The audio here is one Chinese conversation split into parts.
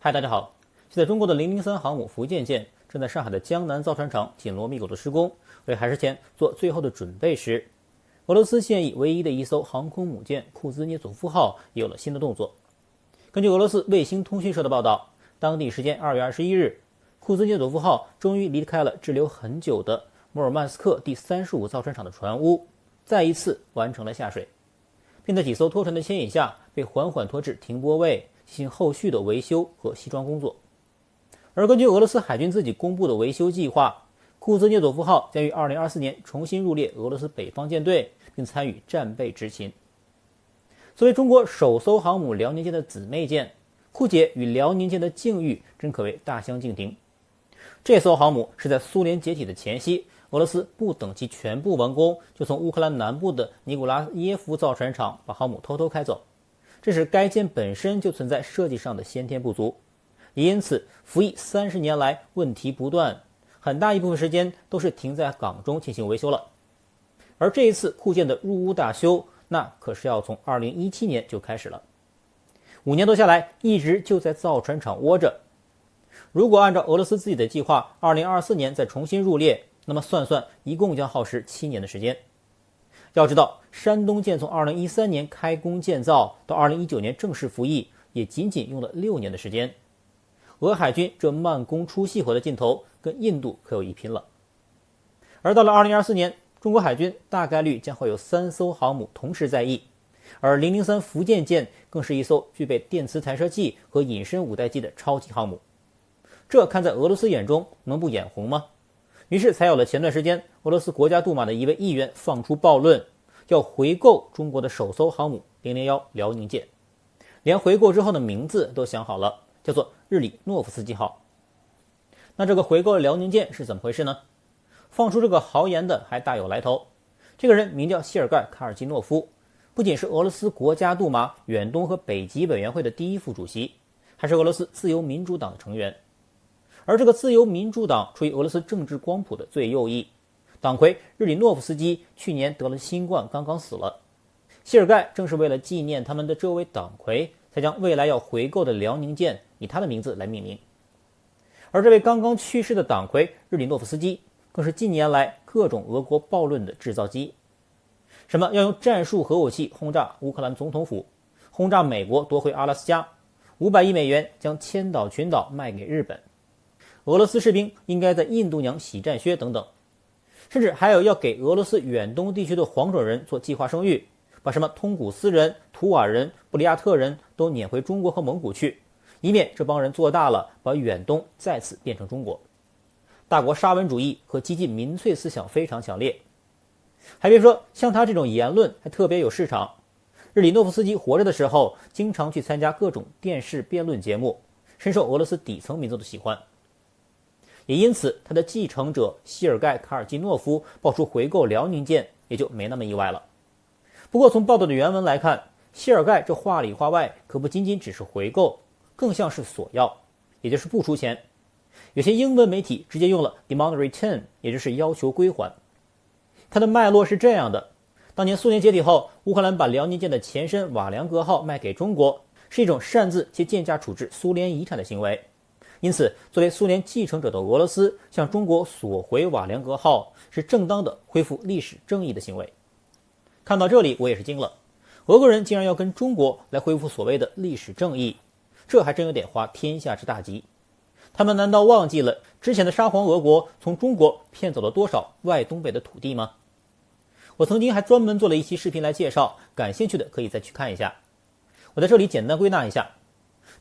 嗨，大家好！现在中国的003航母福建舰正在上海的江南造船厂紧锣密鼓的施工，为海试前做最后的准备时，俄罗斯现役唯一的一艘航空母舰库兹涅佐夫号也有了新的动作。根据俄罗斯卫星通讯社的报道，当地时间2月21日，库兹涅佐夫号终于离开了滞留很久的摩尔曼斯克第35造船厂的船坞，再一次完成了下水，并在几艘拖船的牵引下被缓缓拖至停泊位，进行后续的维修和西装工作。而根据俄罗斯海军自己公布的维修计划，库兹涅佐夫号将于2024年重新入列俄罗斯北方舰队，并参与战备执勤。作为中国首艘航母辽宁舰的姊妹舰，库姐与辽宁舰的境遇真可谓大相径庭。这艘航母是在苏联解体的前夕，俄罗斯不等其全部完工，就从乌克兰南部的尼古拉耶夫造船厂把航母偷偷开走，这使该舰本身就存在设计上的先天不足，也因此服役30年来问题不断，很大一部分时间都是停在港中进行维修了。而这一次库舰的入坞大修，那可是要从2017年就开始了，5年多下来一直就在造船厂窝着。如果按照俄罗斯自己的计划，2024年再重新入列，那么算算一共将耗时7年的时间。要知道，山东舰从2013年开工建造到2019年正式服役，也仅仅用了6年的时间。俄海军这慢工出细活的劲头，跟印度可有一拼了。而到了2024年，中国海军大概率将会有3艘航母同时在役，而003福建舰更是一艘具备电磁弹射器和隐身五代机的超级航母。这看在俄罗斯眼中能不眼红吗？于是才有了前段时间俄罗斯国家杜马的一位议员放出暴论，要回购中国的首艘航母001辽宁舰，连回购之后的名字都想好了，叫做日里诺夫斯基号。那这个回购辽宁舰是怎么回事呢？放出这个豪言的还大有来头，这个人名叫谢尔盖·卡尔基诺夫，不仅是俄罗斯国家杜马远东和北极委员会的第1副主席，还是俄罗斯自由民主党的成员。而这个自由民主党处于俄罗斯政治光谱的最右翼，党魁日里诺夫斯基去年得了新冠，刚刚死了。谢尔盖正是为了纪念他们的这位党魁，才将未来要回购的辽宁舰以他的名字来命名。而这位刚刚去世的党魁日里诺夫斯基，更是近年来各种俄国暴论的制造机，什么要用战术核武器轰炸乌克兰总统府，轰炸美国夺回阿拉斯加，500亿美元将千岛群岛卖给日本，俄罗斯士兵应该在印度洋洗战靴等等，甚至还有要给俄罗斯远东地区的黄种人做计划生育，把什么通古斯人、图瓦人、布里亚特人都撵回中国和蒙古去，以免这帮人做大了，把远东再次变成中国。大国沙文主义和激进民粹思想非常强烈，还别说，像他这种言论还特别有市场。日里诺夫斯基活着的时候，经常去参加各种电视辩论节目，深受俄罗斯底层民众的喜欢。也因此，他的继承者谢尔盖·卡尔基诺夫爆出回购辽宁舰，也就没那么意外了。不过从报道的原文来看，谢尔盖这话里话外可不仅仅只是回购，更像是索要，也就是不出钱。有些英文媒体直接用了 demand return， 也就是要求归还。它的脉络是这样的：当年苏联解体后，乌克兰把辽宁舰的前身瓦良格号卖给中国，是一种擅自且贱价处置苏联遗产的行为。因此，作为苏联继承者的俄罗斯向中国索回瓦良格号，是正当的恢复历史正义的行为。看到这里，我也是惊了，俄国人竟然要跟中国来恢复所谓的历史正义，这还真有点滑天下之大稽。他们难道忘记了之前的沙皇俄国从中国骗走了多少外东北的土地吗？我曾经还专门做了一期视频来介绍，感兴趣的可以再去看一下。我在这里简单归纳一下，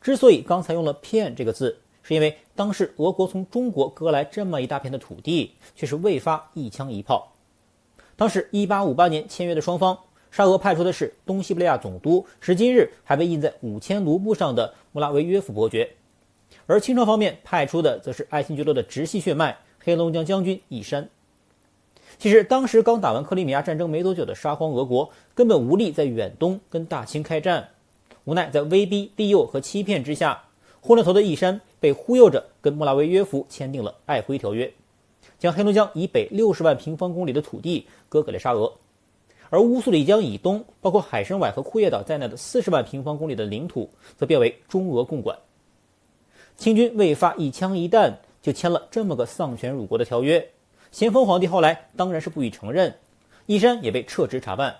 之所以刚才用了骗这个字，是因为当时俄国从中国割来这么一大片的土地，却是未发一枪一炮。当时1858年签约的双方，沙俄派出的是东西伯利亚总督，时今日还被印在5000卢布上的穆拉维约夫伯爵，而清朝方面派出的则是爱新觉罗的直系血脉黑龙江将军义山。其实当时刚打完克里米亚战争没多久的沙皇俄国根本无力在远东跟大清开战，无奈在威逼利诱和欺骗之下，昏了头的义山被忽悠着跟穆拉维约夫签订了瑷珲条约，将黑龙江以北60万平方公里的土地割给了沙俄，而乌苏里江以东包括海参崴和库页岛在内的40万平方公里的领土则变为中俄共管。清军未发一枪一弹就签了这么个丧权辱国的条约，咸丰皇帝后来当然是不予承认，义山也被撤职查办。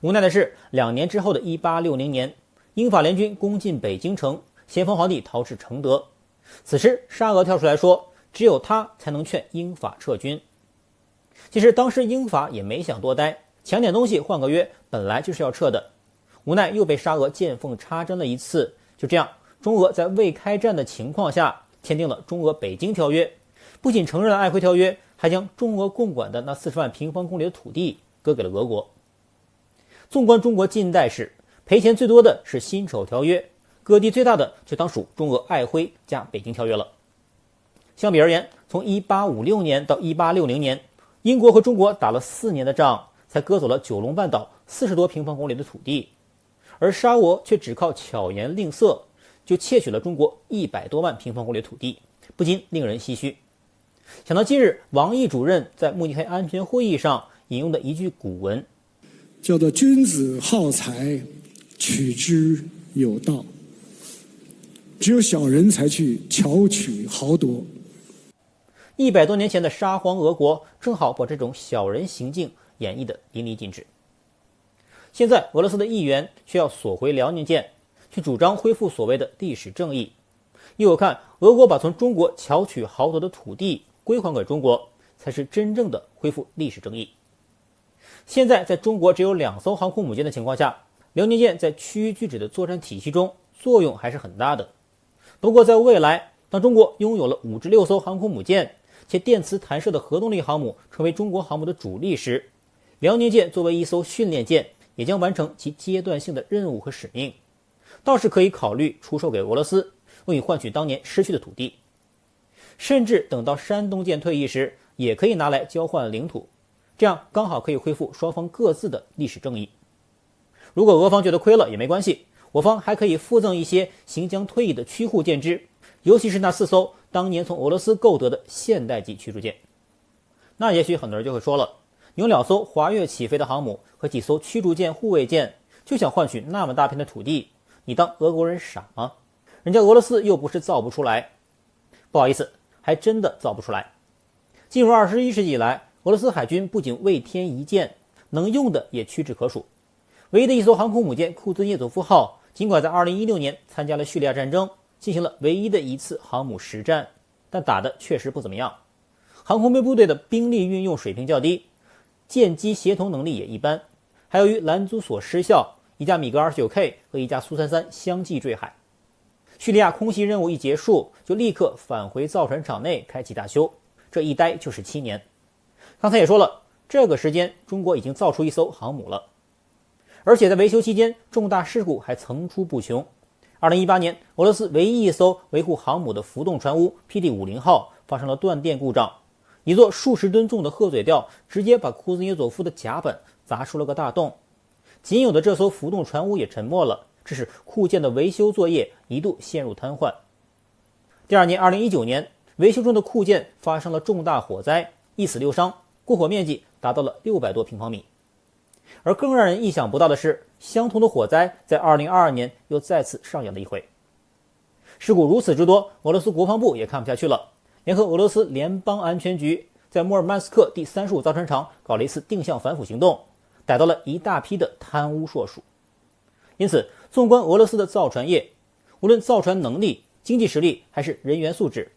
无奈的是，2年之后的1860年，英法联军攻进北京城，咸丰皇帝逃至承德。此时沙俄跳出来说，只有他才能劝英法撤军。其实当时英法也没想多待，抢点东西换个约，本来就是要撤的。无奈又被沙俄见缝插针了一次，就这样，中俄在未开战的情况下签订了中俄北京条约，不仅承认了瑷珲条约，还将中俄共管的那40万平方公里的土地割给了俄国。纵观中国近代史，赔钱最多的是辛丑条约，割地最大的就当属中俄瑷珲加北京条约了。相比而言，从1856年到1860年，英国和中国打了4年的仗，才割走了九龙半岛40多平方公里的土地，而沙俄却只靠巧言令色就窃取了中国100多万平方公里的土地，不禁令人唏嘘。想到近日王毅主任在慕尼黑安全会议上引用的一句古文，叫做君子好财，取之有道。只有小人才去巧取豪夺。100多年前的沙皇俄国正好把这种小人行径演绎得淋漓尽致。现在俄罗斯的议员却要索回辽宁舰，去主张恢复所谓的历史正义。依我看，俄国把从中国巧取豪夺的土地归还给中国，才是真正的恢复历史正义。现在在中国只有2艘航空母舰的情况下，辽宁舰在区域拒止的作战体系中作用还是很大的。不过在未来，当中国拥有了5至6艘航空母舰，且电磁弹射的核动力航母成为中国航母的主力时，辽宁舰作为一艘训练舰，也将完成其阶段性的任务和使命，倒是可以考虑出售给俄罗斯，用以换取当年失去的土地。甚至等到山东舰退役时，也可以拿来交换领土，这样刚好可以恢复双方各自的历史正义。如果俄方觉得亏了也没关系，我方还可以附赠一些行将退役的驱护舰只，尤其是那4艘当年从俄罗斯购得的现代级驱逐舰。那也许很多人就会说了，有2艘滑跃起飞的航母和几艘驱逐舰护卫舰，就想换取那么大片的土地，你当俄国人傻吗？人家俄罗斯又不是造不出来。不好意思，还真的造不出来。进入21世纪以来，俄罗斯海军不仅未添一舰，能用的也屈指可数。唯一的一艘航空母舰库兹涅佐夫号，尽管在2016年参加了叙利亚战争，进行了唯一的一次航母实战，但打得确实不怎么样。航空兵部队的兵力运用水平较低，舰机协同能力也一般，还由于拦阻索失效，一架米格 29K 和一架苏33相继坠海。叙利亚空袭任务一结束，就立刻返回造船厂内开启大修，这一待就是7年。刚才也说了，这个时间中国已经造出一艘航母了，而且在维修期间重大事故还层出不穷。2018年，俄罗斯唯一一艘维护航母的浮动船坞 PD50 号发生了断电故障，一座数十吨重的鹤嘴吊直接把库兹涅佐夫的甲板砸出了个大洞，仅有的这艘浮动船坞也沉没了，致使库舰的维修作业一度陷入瘫痪。第二年2019年，维修中的库舰发生了重大火灾，1死6伤，过火面积达到了600多平方米。而更让人意想不到的是，相同的火灾在2022年又再次上演了一回。事故如此之多，俄罗斯国防部也看不下去了，联合俄罗斯联邦安全局在莫尔曼斯克第35造船厂搞了一次定向反腐行动，逮到了一大批的贪污硕鼠。因此，纵观俄罗斯的造船业，无论造船能力、经济实力还是人员素质，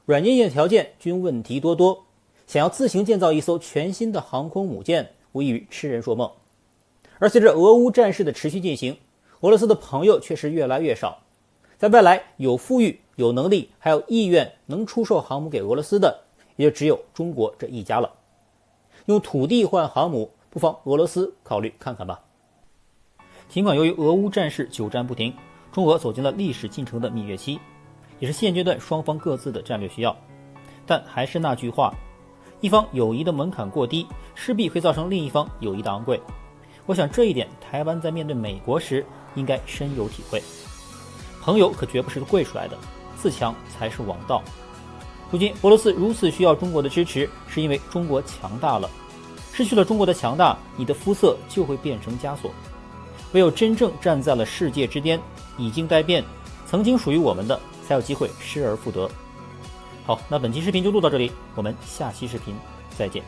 软硬件条件均问题多多，想要自行建造一艘全新的航空母舰，无异于痴人说梦。而随着俄乌战事的持续进行，俄罗斯的朋友却是越来越少。在未来，有富裕、有能力还有意愿能出售航母给俄罗斯的，也就只有中国这一家了。用土地换航母，不妨俄罗斯考虑看看吧。尽管由于俄乌战事久战不停，中俄走进了历史进程的蜜月期，也是现阶段双方各自的战略需要，但还是那句话，一方友谊的门槛过低，势必会造成另一方友谊的昂贵。我想这一点台湾在面对美国时应该深有体会。朋友可绝不是跪出来的，自强才是王道。如今俄罗斯如此需要中国的支持，是因为中国强大了。失去了中国的强大，你的肤色就会变成枷锁。唯有真正站在了世界之巅，以经待变，曾经属于我们的才有机会失而复得。好，那本期视频就录到这里，我们下期视频再见。